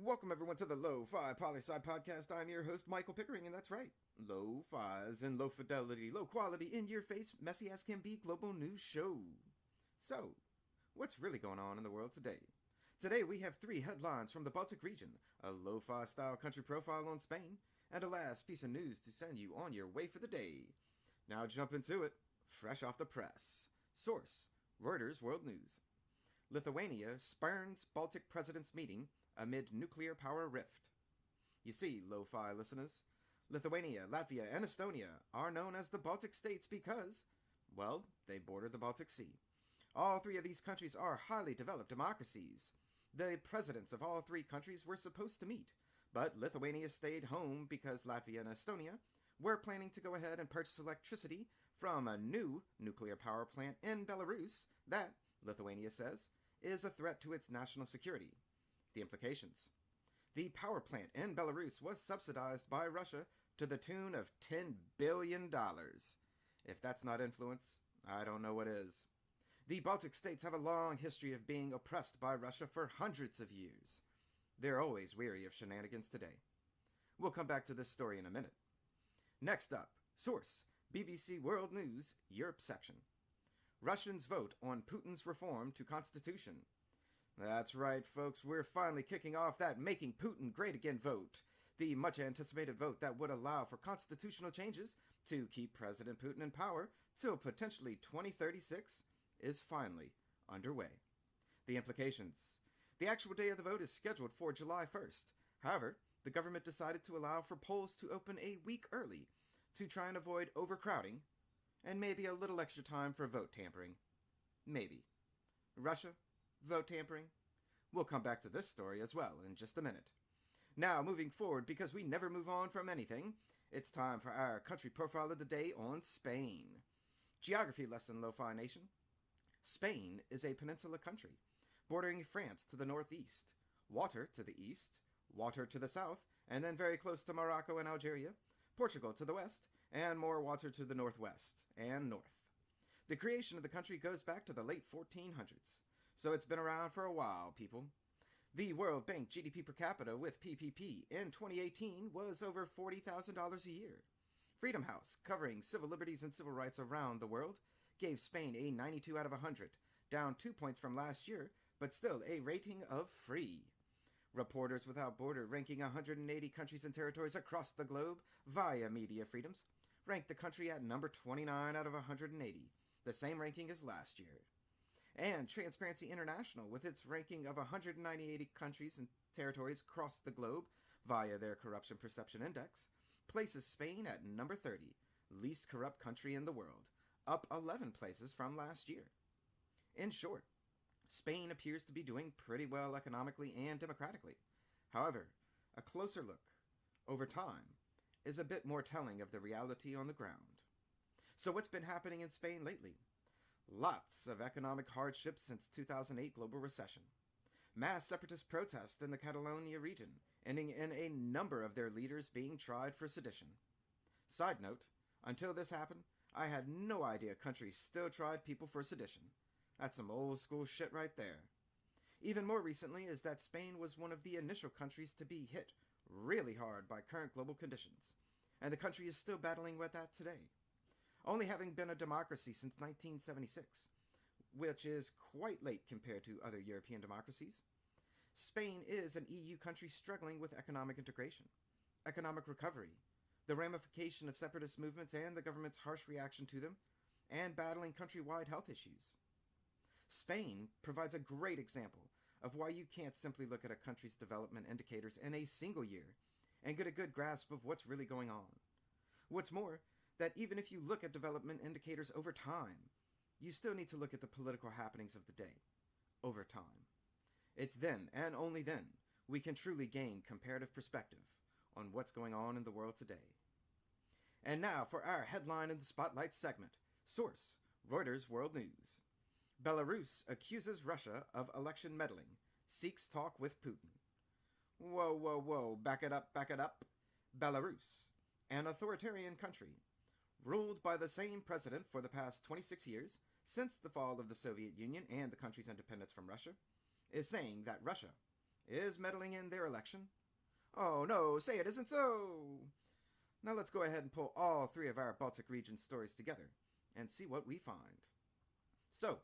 Welcome everyone to the Lofi Poli Sci podcast. I'm your host Michael Pickering, and that's right, Lo-Fi's and low fidelity, low quality, in your face, messy as can be global news show. So, what's really going on in the world today? Today we have 3 headlines from the Baltic region, a lo-fi style country profile on Spain, and a last piece of news to send you on your way for the day. Now jump into it, fresh off the press. Source: Reuters World News. Lithuania spurns Baltic president's meeting amid nuclear power rift. You see, lo-fi listeners, Lithuania, Latvia, and Estonia are known as the Baltic states because, well, they border the Baltic Sea. All 3 of these countries are highly developed democracies. The presidents of all 3 countries were supposed to meet, but Lithuania stayed home because Latvia and Estonia were planning to go ahead and purchase electricity from a new nuclear power plant in Belarus that, Lithuania says, is a threat to its national security. The implications: the power plant in Belarus was subsidized by Russia to the tune of $10 billion. If that's not influence, I don't know what is. The Baltic states have a long history of being oppressed by Russia for hundreds of years. They're always weary of shenanigans today. We'll come back to this story in a minute. Next up, source: BBC World News, Europe section. Russians vote on Putin's reform to constitution. That's right, folks, we're finally kicking off that Making Putin Great Again vote. The much-anticipated vote that would allow for constitutional changes to keep President Putin in power till potentially 2036 is finally underway. The implications: the actual day of the vote is scheduled for July 1st. However, the government decided to allow for polls to open a week early to try and avoid overcrowding and maybe a little extra time for vote tampering. Maybe. Russia? Vote tampering? We'll come back to this story as well in just a minute. Now, moving forward, because we never move on from anything, it's time for our country profile of the day on Spain. Geography lesson, Lo-Fi Nation. Spain is a peninsula country, bordering France to the northeast, water to the east, water to the south, and then very close to Morocco and Algeria, Portugal to the west, and more water to the northwest and north. The creation of the country goes back to the late 1400s. So it's been around for a while, people. The World Bank GDP per capita with PPP in 2018 was over $40,000 a year. Freedom House, covering civil liberties and civil rights around the world, gave Spain a 92 out of 100, down 2 points from last year, but still a rating of free. Reporters Without Borders, ranking 180 countries and territories across the globe via media freedoms, ranked the country at number 29 out of 180, the same ranking as last year. And Transparency International, with its ranking of 198 countries and territories across the globe via their Corruption Perception Index, places Spain at number 30, least corrupt country in the world, up 11 places from last year. In short, Spain appears to be doing pretty well economically and democratically. However, a closer look, over time, is a bit more telling of the reality on the ground. So what's been happening in Spain lately? Lots of economic hardship since 2008 global recession. Mass separatist protests in the Catalonia region, ending in a number of their leaders being tried for sedition. Side note, until this happened, I had no idea countries still tried people for sedition. That's some old school shit right there. Even more recently is that Spain was one of the initial countries to be hit really hard by current global conditions, and the country is still battling with that today. Only having been a democracy since 1976, which is quite late compared to other European democracies, Spain is an EU country struggling with economic integration, economic recovery, the ramification of separatist movements and the government's harsh reaction to them, and battling countrywide health issues. Spain provides a great example of why you can't simply look at a country's development indicators in a single year and get a good grasp of what's really going on. What's more, that even if you look at development indicators over time, you still need to look at the political happenings of the day, over time. It's then, and only then, we can truly gain comparative perspective on what's going on in the world today. And now for our headline in the Spotlight segment. Source: Reuters World News. Belarus accuses Russia of election meddling, seeks talk with Putin. Whoa, back it up. Belarus, an authoritarian country, ruled by the same president for the past 26 years, since the fall of the Soviet Union and the country's independence from Russia, is saying that Russia, is meddling in their election. Oh no, say it isn't so! Now let's go ahead and pull all three of our Baltic region stories together and see what we find. So,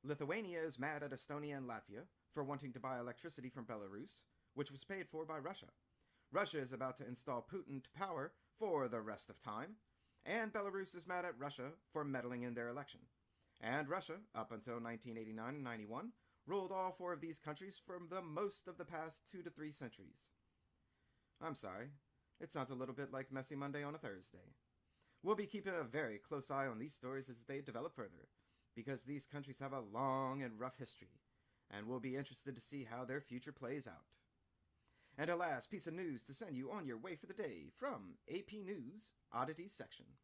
Lithuania is mad at Estonia and Latvia for wanting to buy electricity from Belarus, which was paid for by Russia. Russia is about to install Putin to power for the rest of time, and Belarus is mad at Russia for meddling in their election. And Russia, up until 1989 and 91, ruled all four of these countries for the most of the past 2 to 3 centuries. I'm sorry, it sounds a little bit like Messy Monday on a Thursday. We'll be keeping a very close eye on these stories as they develop further, because these countries have a long and rough history, and we'll be interested to see how their future plays out. And a last piece of news to send you on your way for the day from AP News Oddities section.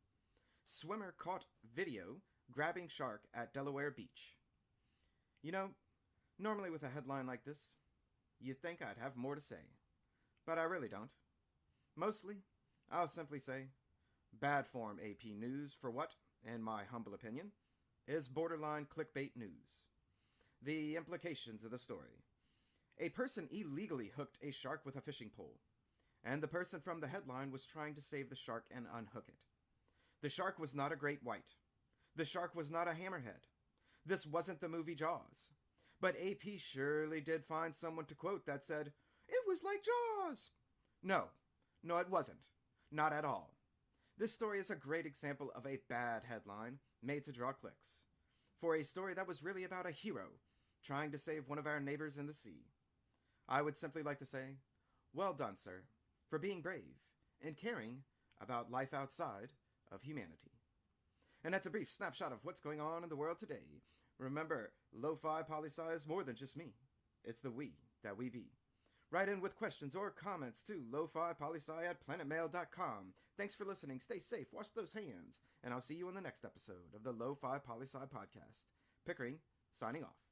Swimmer caught video grabbing shark at Delaware beach. You know, normally with a headline like this, you'd think I'd have more to say, but I really don't. Mostly, I'll simply say, bad form AP News for what, in my humble opinion, is borderline clickbait news. The implications of the story. A person illegally hooked a shark with a fishing pole, and the person from the headline was trying to save the shark and unhook it. The shark was not a great white. The shark was not a hammerhead. This wasn't the movie Jaws. But AP surely did find someone to quote that said, "It was like Jaws." No, it wasn't. Not at all. This story is a great example of a bad headline made to draw clicks, for a story that was really about a hero trying to save one of our neighbors in the sea. I would simply like to say, well done, sir, for being brave and caring about life outside of humanity. And that's a brief snapshot of what's going on in the world today. Remember, Lofi Poli Sci is more than just me. It's the we that we be. Write in with questions or comments to lofipolisci@planetmail.com. Thanks for listening. Stay safe. Wash those hands. And I'll see you in the next episode of the Lofi Poli Sci podcast. Pickering, signing off.